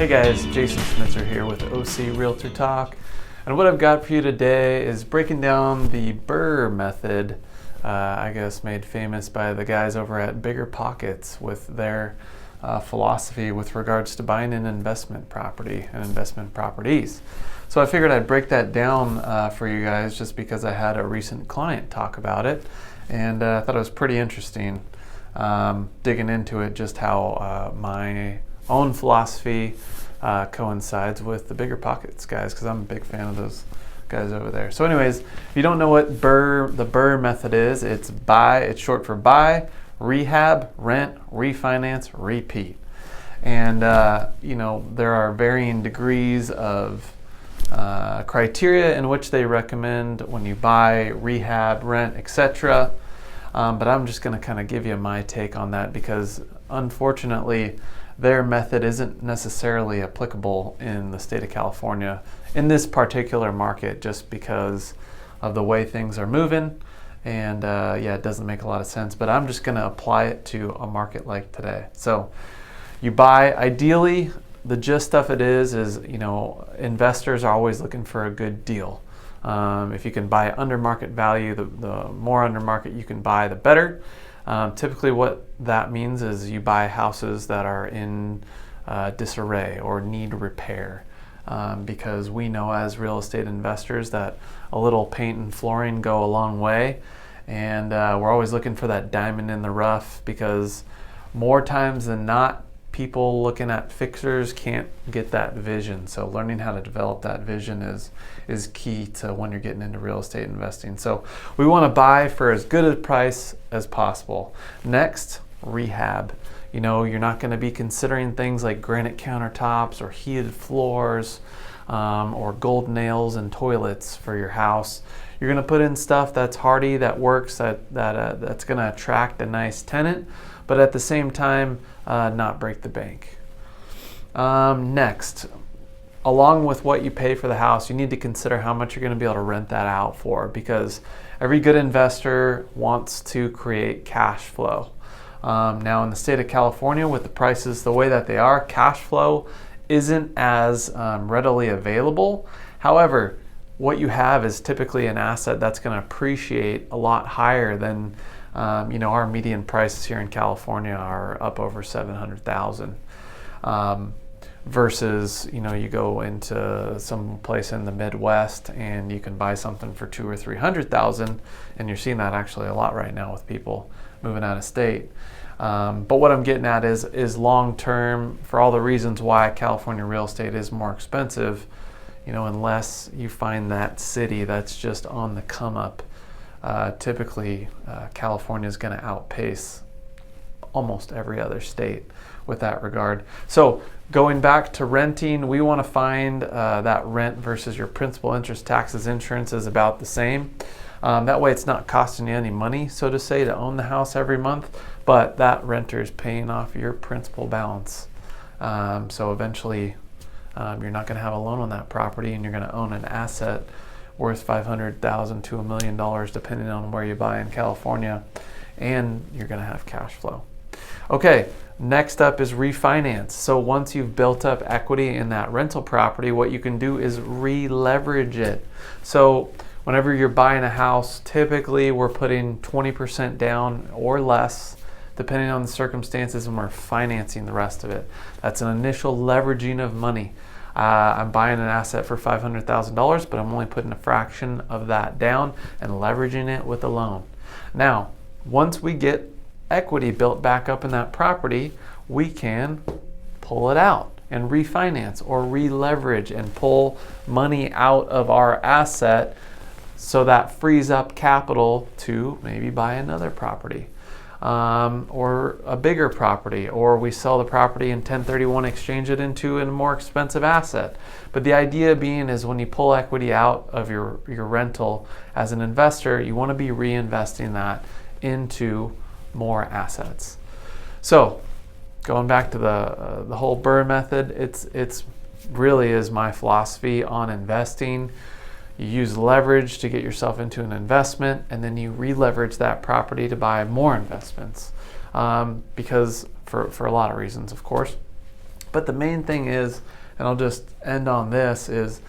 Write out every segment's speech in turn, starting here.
Hey guys, Jason Schnitzer here with O.C Realtor Talk, and what I've got for you today is breaking down the Brrrr method, I guess made famous by the guys over at Bigger Pockets with their philosophy with regards to buying an investment property and investment properties. So I figured I'd break that down for you guys just because I had a recent client talk about it, and I thought it was pretty interesting digging into it, just how my own philosophy coincides with the Bigger Pockets guys, because I'm a big fan of those guys over there. So anyways, if you don't know what the Brrrr method is, it's short for buy, rehab, rent, refinance, repeat. And there are varying degrees of criteria in which they recommend when you buy, rehab, rent, etc. But I'm just going to kind of give you my take on that, because unfortunately their method isn't necessarily applicable in the state of California in this particular market, just because of the way things are moving. And it doesn't make a lot of sense, but I'm just going to apply it to a market like today. So you buy, ideally, the gist of it is investors are always looking for a good deal. If you can buy under market value, the more under market you can buy, the better. Typically what that means is you buy houses that are in disarray or need repair, because we know as real estate investors that a little paint and flooring go a long way, and we're always looking for that diamond in the rough, because more times than not, people looking at fixers can't get that vision. So learning how to develop that vision is key to when you're getting into real estate investing. So we want to buy for as good a price as possible. Next, rehab. You're not going to be considering things like granite countertops or heated floors or gold nails and toilets for your house. You're going to put in stuff that's hardy, that works, that's going to attract a nice tenant, but at the same time not break the bank. Next, along with what you pay for the house, you need to consider how much you're going to be able to rent that out for, because every good investor wants to create cash flow. Now in the state of California, with the prices the way that they are, cash flow isn't as readily available. However, what you have is typically an asset that's going to appreciate a lot higher than our median prices here in California are up over $700,000. Versus, you go into some place in the Midwest and you can buy something for $200,000 or $300,000, and you're seeing that actually a lot right now with people moving out of state. But what I'm getting at is long term, for all the reasons why California real estate is more expensive, unless you find that city that's just on the come up, typically California is going to outpace almost every other state with that regard. So going back to renting, we want to find that rent versus your principal, interest, taxes, insurance is about the same. That way it's not costing you any money, so to say, to own the house every month, but that renter is paying off your principal balance. So eventually you're not going to have a loan on that property, and you're going to own an asset worth $500,000 to $1 million, depending on where you buy in California, and you're going to have cash flow. Okay, next up is refinance. So once you've built up equity in that rental property, what you can do is re-leverage it. So whenever you're buying a house, typically we're putting 20% down or less, depending on the circumstances, and we're financing the rest of it. That's an initial leveraging of money. I'm buying an asset for $500,000, but I'm only putting a fraction of that down and leveraging it with a loan. Now, once we get equity built back up in that property, we can pull it out and refinance or re-leverage and pull money out of our asset, so that frees up capital to maybe buy another property. Or a bigger property, or we sell the property and 1031 exchange it into a more expensive asset. But the idea being is when you pull equity out of your rental as an investor, you want to be reinvesting that into more assets. So going back to the whole Brrrr method, it's really is my philosophy on investing. You use leverage to get yourself into an investment, and then you re-leverage that property to buy more investments, because for a lot of reasons, of course. But the main thing is, and I'll just end on this, is,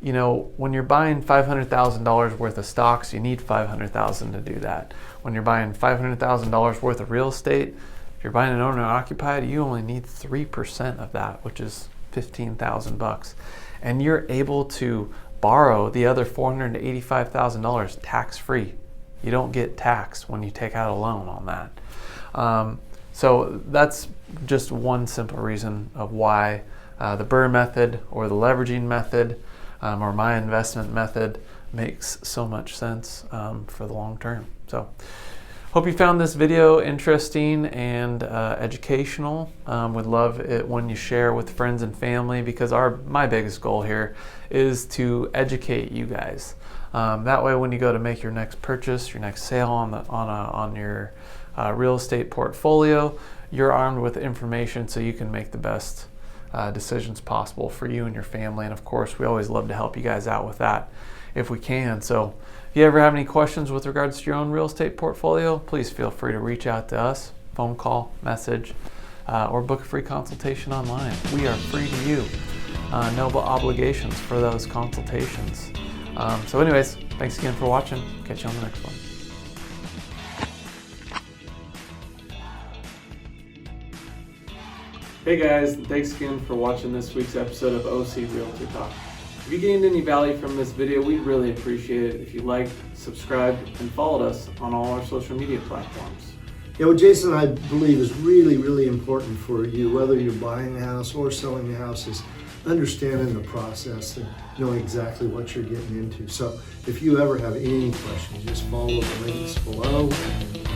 you know, when you're buying $500,000 worth of stocks, you need $500,000 to do that. When you're buying $500,000 worth of real estate, if you're buying an owner occupied, you only need 3% of that, which is $15,000. And you're able to borrow the other $485,000 tax-free. You don't get taxed when you take out a loan on that. So that's just one simple reason of why the Brrrr method or the leveraging method or my investment method makes so much sense for the long term. So hope you found this video interesting and educational. Would love it when you share with friends and family, because my biggest goal here is to educate you guys. That way, when you go to make your next purchase, your next sale on your real estate portfolio, you're armed with information so you can make the best decisions possible for you and your family. And of course, we always love to help you guys out with that if we can. So if you ever have any questions with regards to your own real estate portfolio, please feel free to reach out to us, phone call, message, or book a free consultation online. We are free to you. No obligations for those consultations. So anyways, thanks again for watching. Catch you on the next one. Hey guys, thanks again for watching this week's episode of O.C Realtor Talk. If you gained any value from this video, we'd really appreciate it if you liked, subscribed, and followed us on all our social media platforms. Yeah, what Jason and I believe is really, really important for you, whether you're buying a house or selling a house, is understanding the process and knowing exactly what you're getting into. So if you ever have any questions, just follow the links below and